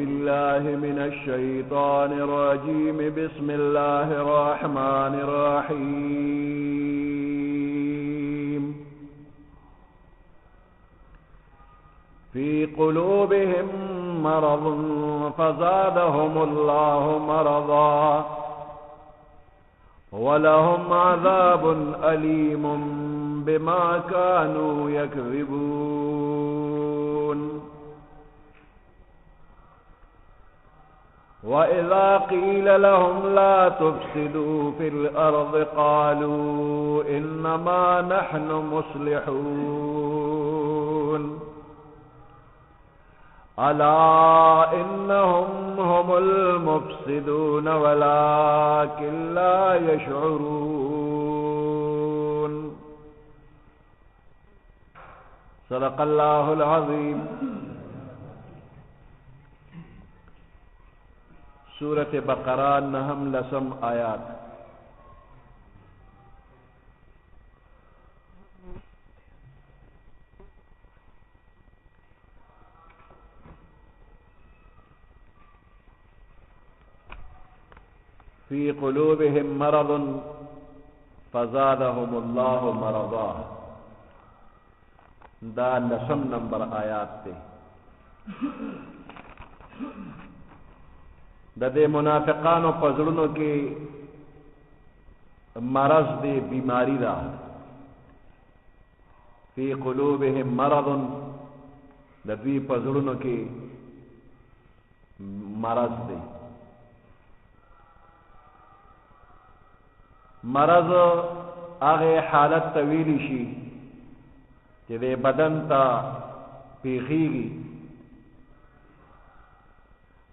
بالله من الشيطان الرجيم بسم الله الرحمن الرحيم في قلوبهم مرض فزادهم الله مرضا ولهم عذاب أليم بما كانوا يكذبون وإذا قيل لهم لا تفسدوا في الأرض قالوا إنما نحن مصلحون ألا إنهم هم المفسدون ولكن لا يشعرون صدق الله العظيم. سورة بقرہ نہم لسم آیات. في قلوبهم مرض فزادهم الله مرضا. دا لسم نمبر آیات تے. د دې منافقانو په زړونو کې مرض دی، بیماری ده. فی قلوبهم مرض، د دوی په زړونو کې مرض دی. مرض هغه حالت طویلی شي چې د بدن ته پیخیږي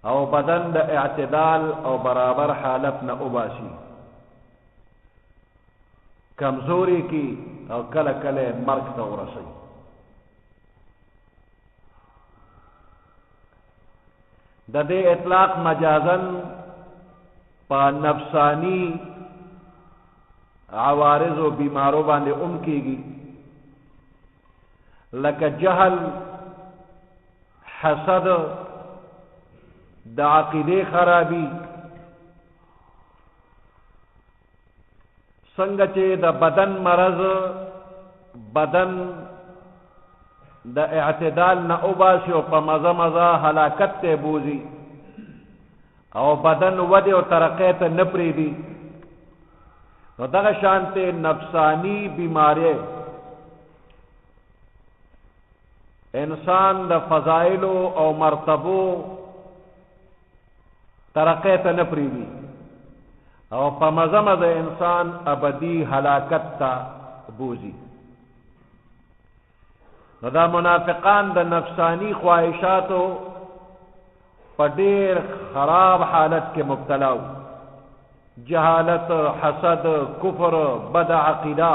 او بدن د اعتدال او برابر حالت نه اوباسي، کمزوری کی او کله کله مرګ ته ورسي. د دې اطلاق مجازن په نفسانی عوارض و بیمارو باندې کیږي، لکه جهل، حسد، د عقیده خرابی. څنګه چې د بدن مرض بدن د اعتدال نه اوباسي او په مزه مزه هلاکت ته بوزي او بدن ودی او ترقی ته نه پریدي، نو دغه شانته نفسانی بیماری انسان د فضائل او مرتبو ترقی ته نه پریږي او په مزه مزه انسان ابدی هلاکت ته بوزي. نو دا منافقان د نفسانی خواهشاتو په ډېر خراب حالت کې مبتلا وو. جهالت، حسد، کفر، بد عقیده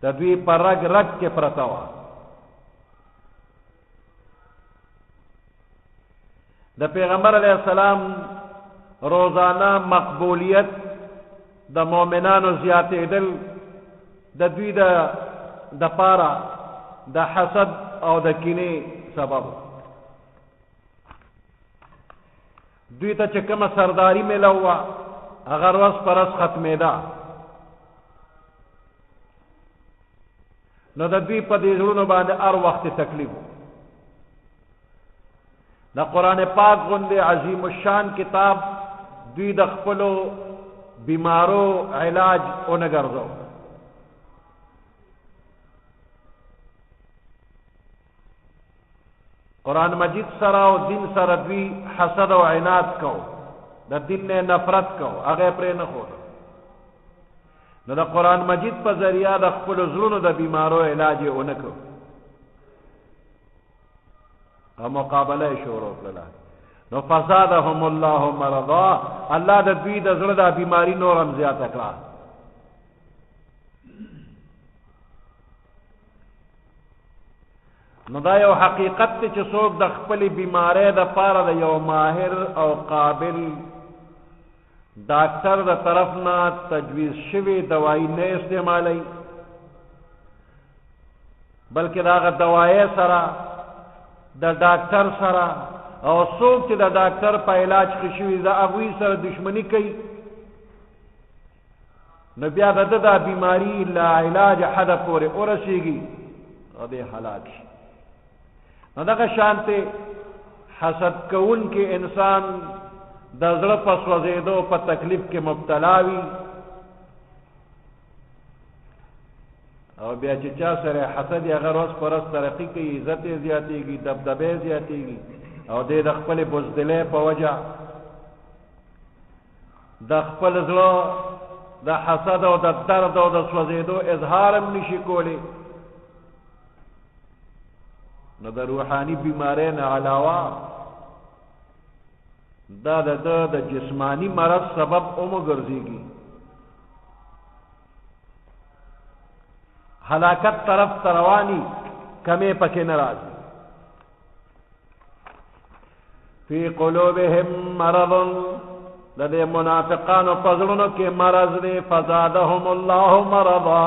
د دوی په رګ رګ کې پرته وه. د پیغمبر علیہ السلام روزانه مقبولیت د مؤمنانو زیاتېدل د دوی د پاره د حسد او د کینې سبب. دوی ته چې کومه سرداری میلاو وه هغه ورځ په ورځ ختمېده، نو د دوی په دې زړونو باندې هر وخت تکلیف. د قرآن پاک غوندې عظیم الشان کتاب دوی د خپلو بیمارو علاج ونه ګرځو. قرآن مجید سره او دین سره دوی حسد او عناد کو، د دین نه نفرت کو، هغه پرې نه خور. نو د قرآن مجید په ذریعہ د خپلو زړونو د بیمارو علاج یې ونه کو او مقابله یې شروع کړله. نو فزادهم الله مرضا، الله د دوی د زړه د بیماری نور هم زیاته کړه. نو دا یو حقیقت دی چې څوک د خپلې بیماری د پاره د یو ماهر او قابل ډاکټر د طرف نه تجویز شوی دوايي نه استعمالوي، بلکې دا هغه دوايي سره د ډاکټر سره او څوک چې د ډاکټر په علاج ښه شوي د هغوی سره دشمني کوي نو بیا د ده دا بیماري لا علاج حده پورې ورسېږي او دی هلاک شي. نو دغه شانتې حسد کوونکي انسان د زړه په سوځېدو په تکلیف کې مبتلا وي او بیا چې چا سره حسد یې هغه ورځ په ورځ ترقي کوي، عزت یې زیاتېږي، دبدبه یې زیاتېږي او دی د خپلې بزدلۍ په وجه د خپل زړه د حسد او د درد او د سوځېدو اظهار هم نشي کولی. نو د روحاني بیماری نه علاوه دا د جسمانی مرض سبب هم ګرځېږي، هلاکت طرف ته رواني کمې پکې نه راځي. فی قلوبهم مرض، د دې منافقانو په زړونو کې مرض دی، فزادهم الله مرضا،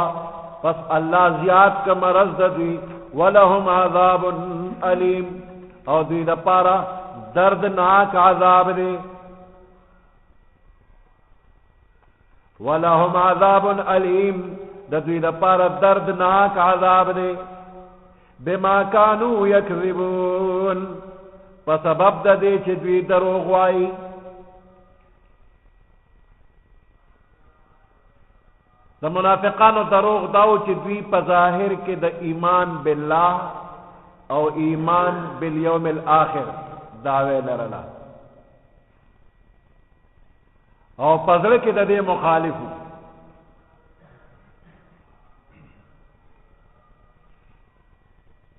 پس الله زیات که مرض د دوی، ولهم عذاب علیم، او دوی دپاره دردناک عذاب دی. ولهم عذاب علیم، د دوی دپاره دردناک عذاب دی. بما کانوا یکذبون، په سبب د دې چې دوی دروغ وایي. د منافقانو دروغ داو چې دوی په ظاهر کې د ایمان بالله او ایمان بالیوم الاخر دعوی لرله او په زړه کې د دې مخالفو.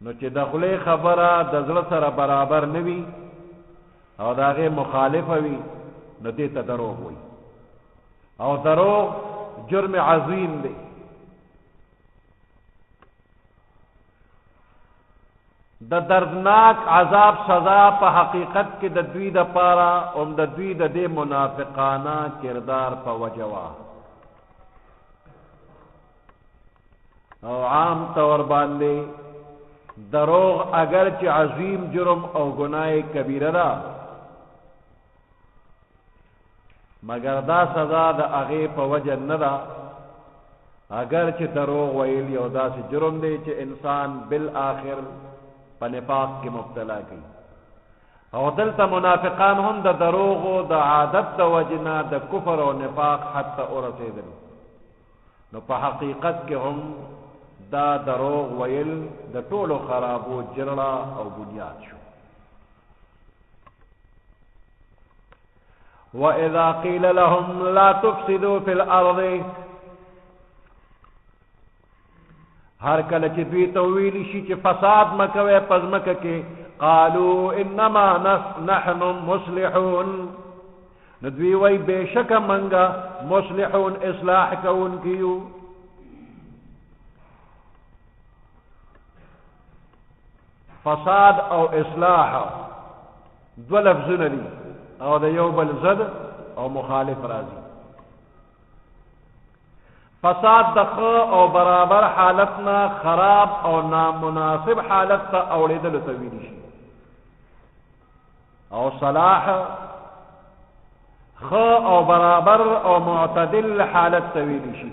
نو چې د خولې خبره د زړه سره برابر نه وي او د هغې مخالفه وي نو دې ته دروغ وایي، او دروغ جرم عظیم دی. د دردناک عذاب سزا په حقیقت کې د دوی د پاره هم د دوی د دې منافقانه کردار په وجه وه، او عام طور باندې دروغ اگر چې عظیم جرم او گناه کبیره ده، مگر دا سزا د هغې په وجه نه ده، اگر چې دروغ ویل یو داسې جرم دی چې انسان بالآخر په نفاق کې مبتلا کوي. او دلته منافقان هم د دروغو د عادت د وجه نه د کفر او نفاق حد ته ورسېدل، نو په حقیقت کې هم دا دروغ ویل د ټولو خرابو جرړه او بنیاد شو. وَإِذَا قِيلَ لَهُمْ لَا تُفْسِدُوا فِي الْأَرْضِ، هر کله چې دوی ته ویلی شي چې فساد مه کوئ په ځمکه کې، قالوا انما نحن مصلحون، نو دوی وایي بېشکه منګه مصلحون اصلاح کوونکي یو. فساد او اصلاح دو لفظونه دي او د یو بل ضد او مخالف راځي. فساد د ښه او برابر حالت نه خراب او نامناسب حالت ته اوړېدلو ته ویلی شي، او صلاح ښه او برابر او معتدل حالت ته ویلی شي.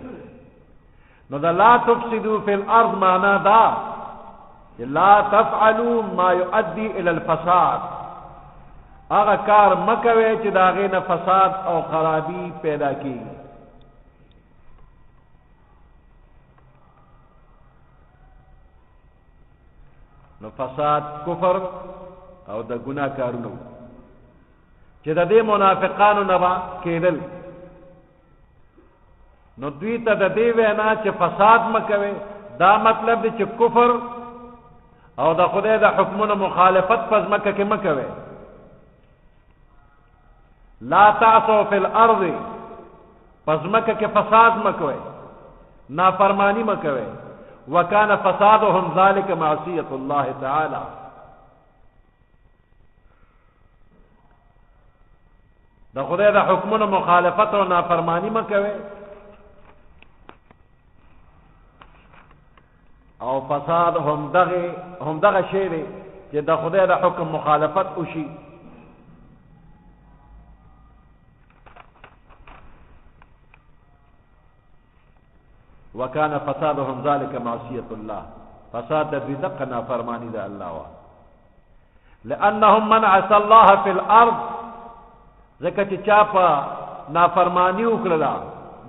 نو د لا تفسدوا فی الارض معنا دا لا تفعلوا ما يؤدي الى الفساد، هغه کار مکوي چې د هغې نه فساد او خرابي پیدا کیږي. نو فساد کفر او د ګناه کارونه چې د دې منافقانو نه به کېدل، نو دوی ته د دې وینا چې فساد مکوي دا مطلب دی چې کفر او د خدای د حکمونو مخالفت په ځمکه کې مکوي. لا تعصوا فی الارض، پس ځمکه کې فساد مکوي، نافرمانی مکوي. وکان فسادهم ذلك معصیة الله تعالی، د خدای د حکمونو مخالفت او نافرمانی مکوي. او فساد هم دغه شی دی چې د خدای د حکم مخالفت وشي وکانه فسادهم ذلك معصیت الله فساد د دوی دغه نافرمانی د الله وا لانهم من عصى الله في الارض ځکه چې چا په نافرمانی وکړه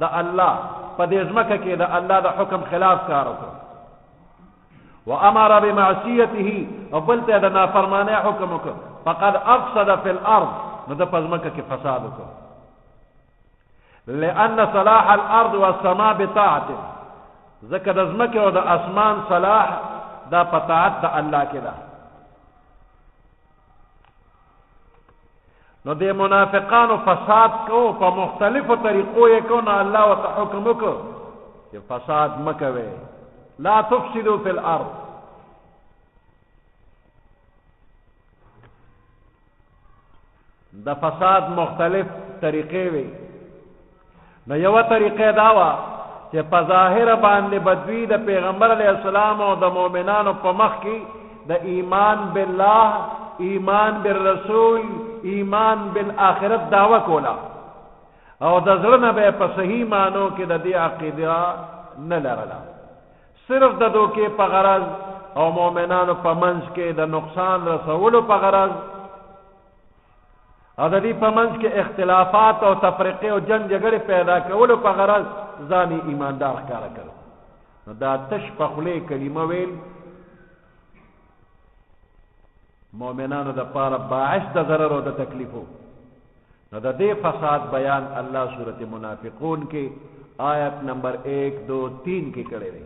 د الله په دې ځمکه کې د الله د حکم خلاف کار وکړ وامر بمعصيته او بلته د نافرمانی حکم وکړ فقد افسد في الارض نو د پزمکه کې فساد وکړ لان صلاح الارض والسماء بطاعته ځکه د ځمکه او د اسمان صلاح دا په طاعت د الله کې ده نو د منافقانو فساد کو په مختلفو طریقو یې کو نه الله وت حکم وکړ چې فساد مکوي لا تفسدوا في الارض د فساد مختلف طریقې وي نو یو طریقې دا وا چې په ظاهر باندې بدوی د پیغمبر علی السلام او د مؤمنانو په مخ کې د ایمان بالله ایمان بالرسول ایمان بالآخرت دعوه کولا او د زړه نه به په صحیح معنو کې د دې عقیده نه لرله صرف د دوکې په غرض او مؤمنانو په منځ کې د نقصان رسولو په غرض او د دې په منځ کې اختلافات او تفریقې او جنگ جګړې پیدا کولو په غرض ځاني ایماندار ښکاره کړ نو دا تش په خولې کلمه ویل مؤمنانو د پاره باعث د ضرر او د تکلیفو نو د دې فساد بیان الله سورۃ منافقون کې آیت نمبر 1 2 3 کې کړی دی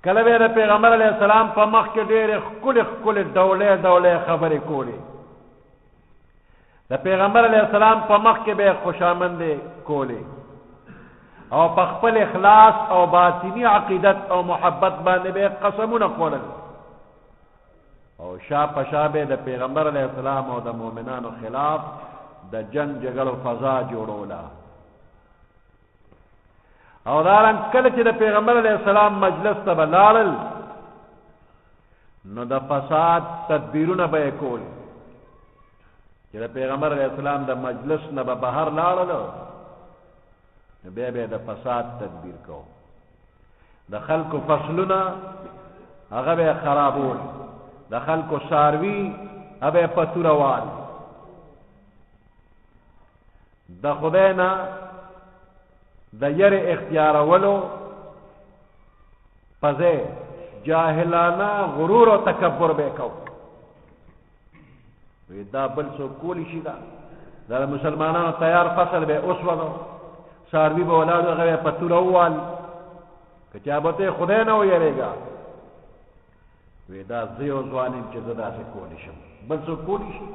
کله به د پیغمبر علیه السلام په مخ کې ډېرې ښکلې ډولې خبرې کولې د پیغمبر علیه السلام په مخ کې به خوشامندې کولې او په خپل اخلاص او باطنی عقیدت او محبت باندې به قسمونه کولل او شابه د پیغمبر علیه السلام او د مؤمنانو خلاف د جنگ جګړو فضا جوړوله او دارن کله چې د پیغمبر علیه السلام مجلس ته بلال نو د فساد تدبیرونه به کول چې د پیغمبر علیه السلام د مجلس نه به بهر لاړل بیا به د فساد تدبیر کو د خلکو فصلونه هغه به خرابول د خلکو ساروی هغه پتوروال د خدای نه د ير اختیارولو پځه جاهلانه غرور او تکبر به کو وی دا بل څو کولی شي دا مسلمانانو تیار فصل به اوس ودو ساروی به ولادو هغه پتوروال کچا به خدای نه ویریږي وی دا زیو ځوانین چې زدا څه کولی شم بل څو کولی شي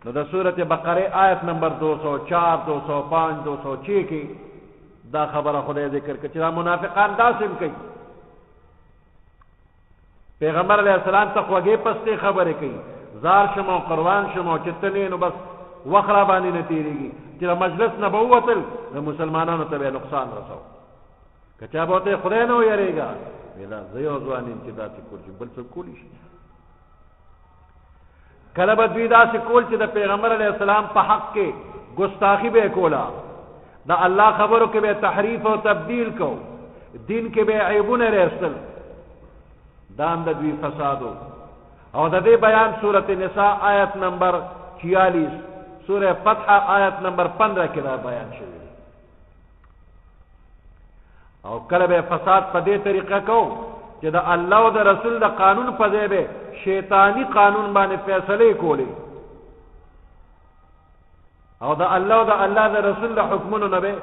نو د سورۃ بقره آیت نمبر 204 205 206 کې دا خبره خدای ذکر کړي چې منافقان داسم کوي پیغمبر علیه السلام ته خوږې پسته خبره کوي زار شمو قربان شمو چتنې نو بس وخرا باندې نتیریږي چې مجلس نه بوتل د مسلمانانو ته نقصان رسو کچا بوته خدای نه ویریږي ویلا زيو ځوانین چې دا څه کوي بل څه کولی شي کله به دوی داسې کول چې د پیغمبر علیه السلام په حق کې ګستاخی به کولا د الله خبرو کې به تحریف او تبدیل کو دین کې به عیبونه راستل دام د دوی فسادو او د دې بیان سورۃ النساء آیت نمبر 46 سورہ فتح آیت نمبر 15 کې را بیان شوی او کله به فساد په دې طریقه کو چې د الله او د رسول د قانون په ځای به شیطانی قانون باندې فیصله کولی او د الله او د الله د رسول د حکمونو نه به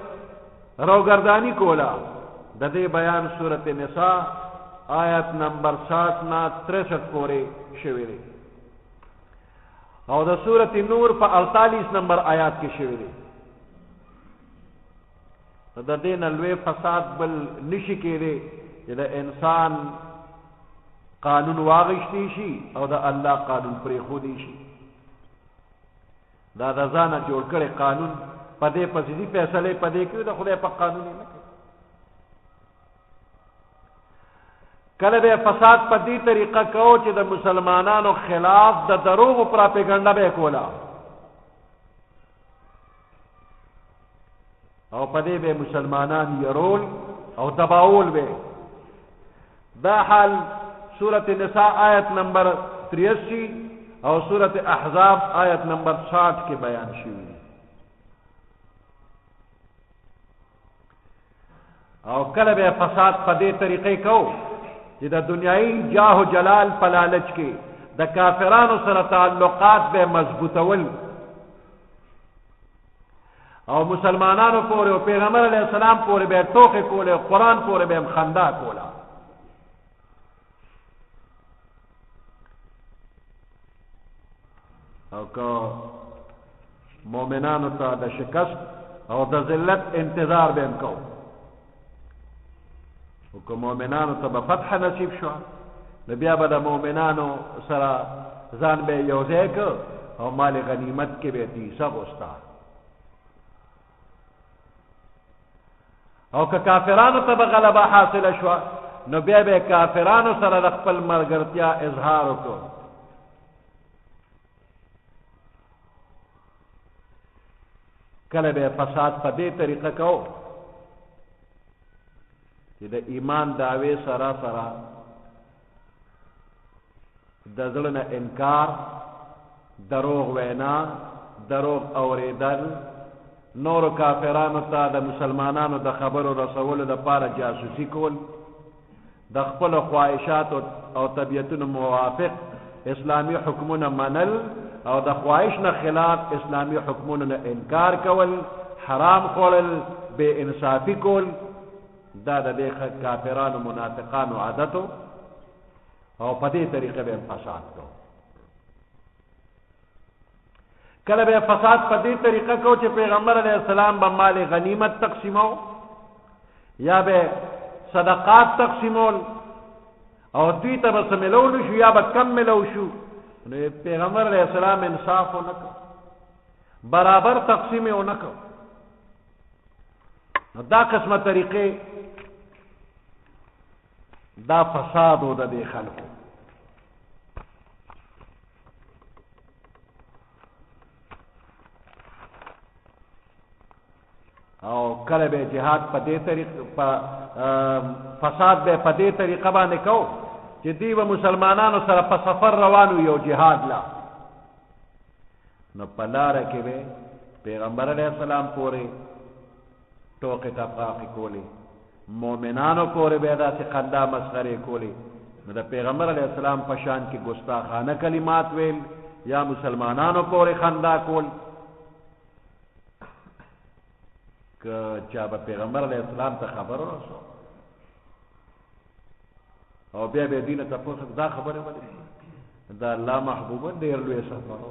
روګردانی کولا د دې بیان سورۃ النساء آیت نمبر 60 نا 63 پورې شوی دی او د سورۃ نور په 48 نمبر آیات کې شوی دی د دین لوی فساد بل نشي کېږي چې د انسان قانون واغشتي شي او د الله قانون پرې خودي شي دا د ځانه جوړ کړي قانون پدې پسې فیصله پدې کوي د خدای په قانون نه کوي کله به فساد په دې طریقه کو چې د مسلمانانو خلاف د دروغ پراپګاندا به کولا او پدې به مسلمانان يرول او تباول به. دا حال سورۃ النساء آیت نمبر 83 او سورۃ احزاب آیت نمبر 60 کې بیان شوی. او کله به فساد په دې طریقې کو چې د دنیایي جاه او جلال په لالچ کې د کافرانو سره تعلقات به مضبوطول او مسلمانانو پورې او پیغمبر علیه السلام پورې به ټوکې کولې، قرآن پورې به خندا کوله. او که مؤمنانو ته د شکست او د ذلت انتظار به هم کو، او که مؤمنانو ته به فتح نصیب شو نو بیا به د مؤمنانو سره ځان به یوځای که او مال غنیمت کې به تیسه غوستا. او که کافرانو ته به غلبه حاصله شوه نو بیا به کافرانو سره د خپل ملګرتیا اظهار وکړو. کله به فساد په دې طریقه کو چې د ایمان دعوی سره سره د زړه نه انکار، دروغ وینا، دروغ اوریدل، نور کافرانو ته د مسلمانانو د خبرو رسولو لپاره جاسوسي کول، د خپل خواهشات او طبیعتونو موافق اسلامی حکمونه منل او د خواهش نه خلاف اسلامی حکمونو نه انکار کول، حرام خوړل، بے انصافی کول، دا د دې کافرانو منافقانو عادتو او په دې طریقه به فساد کو. کله به فساد په دې طریقه کو چې پیغمبر علیه السلام به مال غنیمت تقسیمو یا به صدقات تقسیمول او دوی ته به څه ملولو شو یا به کم ملو شو، نو پیغمبر علیه السلام انصاف ونه کو، برابر تقسیم ونه کو. نو دا قسمه طریقې دا فساد و د دې خلکو. او کله به جهاد په دې طریقه فساد به په دې طریقه باندې کو چې دوی به مسلمانانو سره په سفر روانو یو جهاد لا، نو په لاره کې به پیغمبر علیه السلام پورې ټوکې ټپاقې کولې، مؤمنانو پورې به داسې خندا مسخرې کولې، نو د پیغمبر علیه السلام په شان کې ګستاخانه کلمات ویل یا مسلمانانو پورې خندا کول. که چا به پیغمبر علیه السلام ته خبر ورسو او بیا به دینه تاسو دا خبره ولې دا الله محبوبه ډیر لوی سفر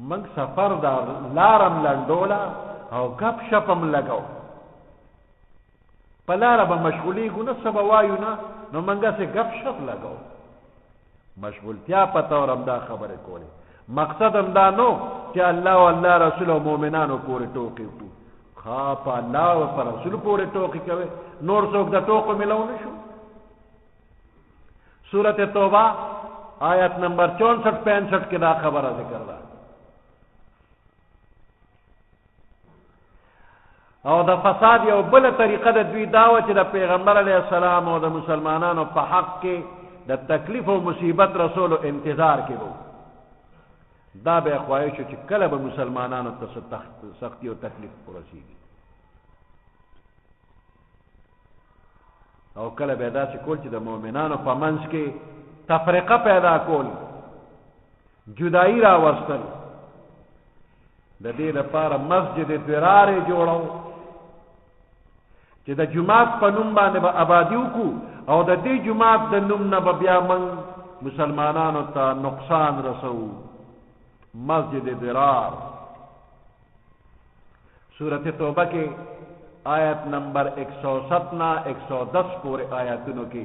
موږ سفر دا لارم لنډولا او غپ شپم لګاو په لار به مشغولي ګونه سبا وایو نه نو موږ سه غپ شپ لګاو مشغولتیا پته ورم دا خبره کوله. مقصد هم دا نو چې الله او الله رسول او مؤمنانو پورې ټوکی کو خا په الله او پر رسول پورې ټوکی کوي، نور څوک د ټوکو ملو نشو. سورۃ توبہ آیت نمبر 64-65 کې دا خبره ذکر ده. او د فساد یو بل طریقه د دوی داوه چې د پیغمبر علیه السلام او د مسلمانانو په حق کې د تکلیف او مصیبت رسول انتظار کې وو. دا به خواهش چې کله به مسلمانانو ته سختی او تکلیف ورسیږي او کله به دا چې کول چې د مؤمنانو په منځ کې تفریقه پیدا کول، جدائی را وستل، د دې لپاره مسجد ضرار جوړو چې د جماعت په نوم باندې به آبادی وکړو او د دې جماعت د نوم نه به بیا من مسلمانانو ته نقصان رسو. مسجد ضرار سورۃ توبہ کې آیت نمبر 107-110 پورې آیاتونو کې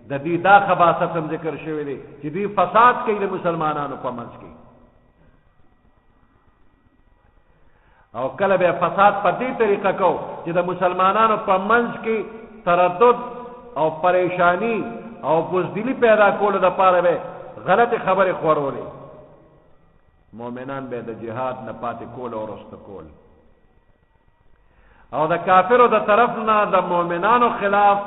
د دې دا خباثت هم ذکر شوی دی چې دوی فساد کوي د مسلمانانو په منځ کې. او کله به فساد په دې طریقه کو چې د مسلمانانو په منځ کې تردد او پریشانی او بزدلی پیدا کولو د پاره به غلط خبره خورولې، مؤمنان به د جهاد نه پاتې کول او رست کول. او د کافرو د طرف نه د مؤمنانو خلاف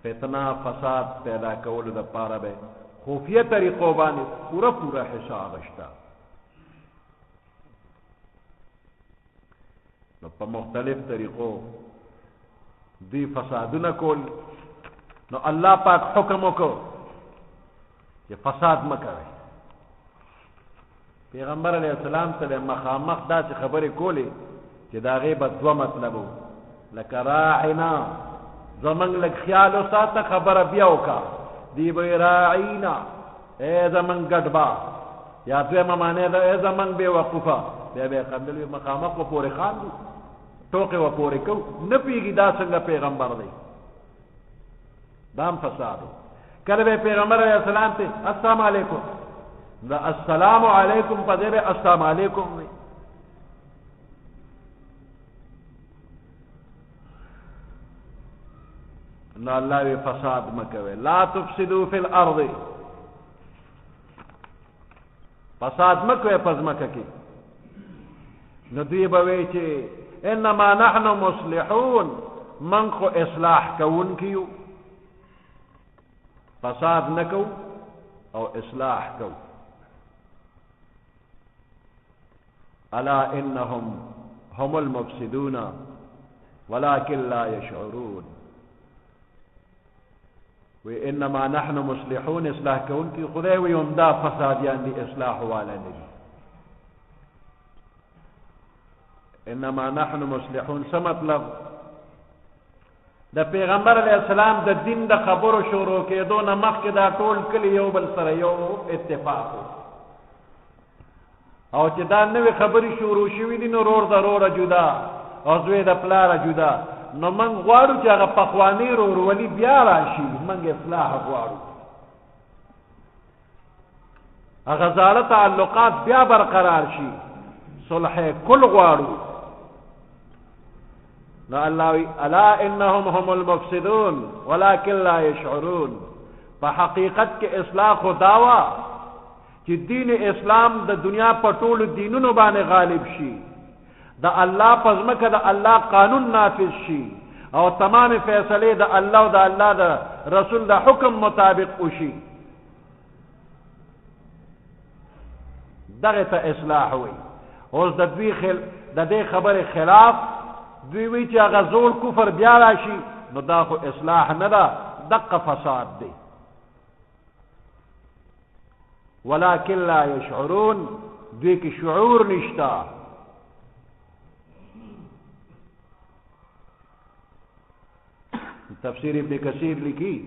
فتنه فساد پیدا کولو د پاره به خفیه طریقو باندې پورا حساب شته. نو په مختلف طریقو دی فسادونه کول. نو الله پاک حکم وکړو چې فساد مکوئ. پیغمبر علیہ السلام ته مخامخ داسې خبرې کولې چې د هغې به دوه مطلب و، لکه راعنا زمونږ لږ خیال وساته، خبره بیا وکړه، دی به راعینا ای زمونږ ګډبا، یا دویمه معنی ده ای زمونږ بې وقوفه. بیا به یې خندل وي مخامخ به پورې خاندو، ټوکې به پورې کوو، نه پوهېږي دا څنګه پیغمبر دی. دا هم فساد و. کله به پیغمبر علیہ السلام ته السلام علیکم، دا السلام علیکم په ځای به السلام علیکم وي. نو الله وی فساد مکوي، لا تفسدوا فی الارض، فساد مکوي پس مکه کې. نو دوی به وی چې انما نحن مصلحون، من خو اصلاح کوونکي، فساد نکو او اصلاح کو. الا انهم هم المفسدون ولكن لا يشعرون. و انما نحن مصلحون، اصلاح کون کی خدای وی امدا فسادیان دی اصلاح والا نبی. انما نحن مصلحون څه مطلب؟ د پیغمبر علیہ السلام د دین د خبرو شروع کېدو نه مخکې دا ټول کلی یو بل سره یو اتفاق و، او چې دا نوې خبرې شروع شوي دي نو رور د روره جدا او زوی د پلاره جدا. نو موږ غواړو چې هغه پخواني رورولي بیا راشي، موږ اصلاح غواړو، هغه زاړه تعلقات بیا برقرار شي، صلح کل غواړو. نو الله وی الا انهم هم المفسدون ولكن لا يشعرون. په حقیقت کې اصلاح خو داوا چې دین اسلام د دنیا په ټولو دینونو باندې غالب شي، د الله په ځمکه د الله قانون نافذ شي، او تمام فیصلې د الله او د الله د رسول د حکم مطابق وشي. دغه ته اصلاح وي. اوس د دې خبرې خلاف دوی وی چې هغه زول کفر بیا راشي، نو دا خو اصلاح نه ده، دقه فساد دی. ولكن لا يشعرون، دوی کې شعور نشتا. تفسیر ابن کثیر لکی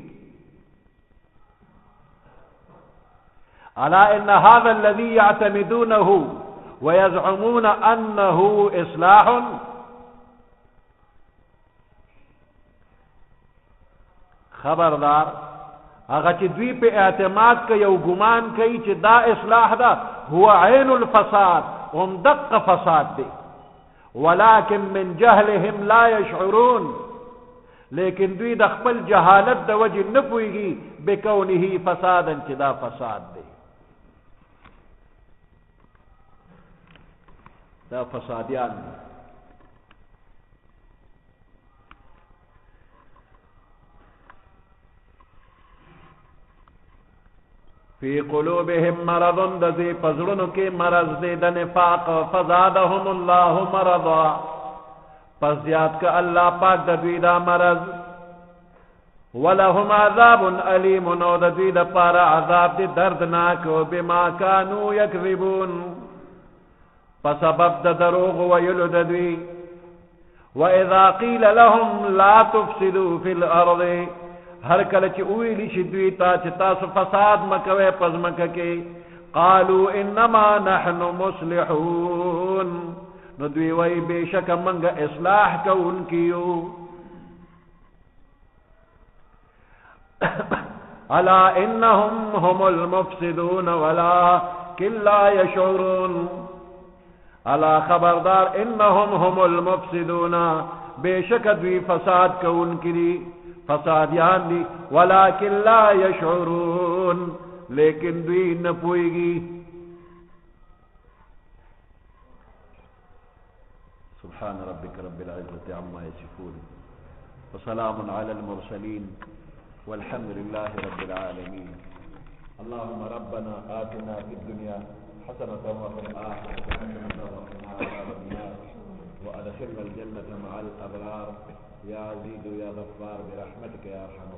الا ان هذا الذي يعتمدونه ويزعمون انه اصلاح، خبردار هغه چې دوی په اعتماد کوي او ګمان کوي چې دا اصلاح ده، هو عین الفساد، هم دقه فساد دی. ولكن من جهلهم لا يشعرون، لیکن دوی د خپل جهالت د وجه نه پوهیږي بکونه فسادا چې دا فساد دی، دا فسادیان دی. فی قلوبهم مرض، د دې پزړونو کې مرض دی د نفاق، فزادهم الله مرضا، پس زیات که الله پاک د دوی دا مرض. ولهم عذاب علیم، او د دوی د پاره عذاب دی دردناک، بما کانوا یکذبون، په سبب د دروغ ویلو د دوی. واذا قیل لهم لا تفسدوا فی الارض، هر کله چې ویلی شي دوی ته چې تاسو فساد مکوئ په ځمکه کې، قالوا انما نحن مصلحون، نو دوی وایي بېشکه موږ اصلاح کوونکي یو. الا انهم هم المفسدون ولكن لا يشعرون، الا خبردار انهم هم المفسدون، بېشکه دوی فساد کوونکي دي، فسادیان دی، ولكن لا يشعرون، لیکن دوی نه پوهیږي. सुब्हान रब्बिक रब्बिल इज्जति अम्मा यसिफून व सलामुन अलल मुरसलीन वल्हम्दुलिल्लाहि रब्बिल आलमीन। अल्लाहुम्मा रब्बना आतिना फिद दुनिया हसनतन व फिल आखिरति हसनतन व क़िना अज़ाबन नार व अदखिलना अल जन्नता मअल अबरार या अज़ीज़ु या गफ़्फ़ार बिरहमतिका या अरहमर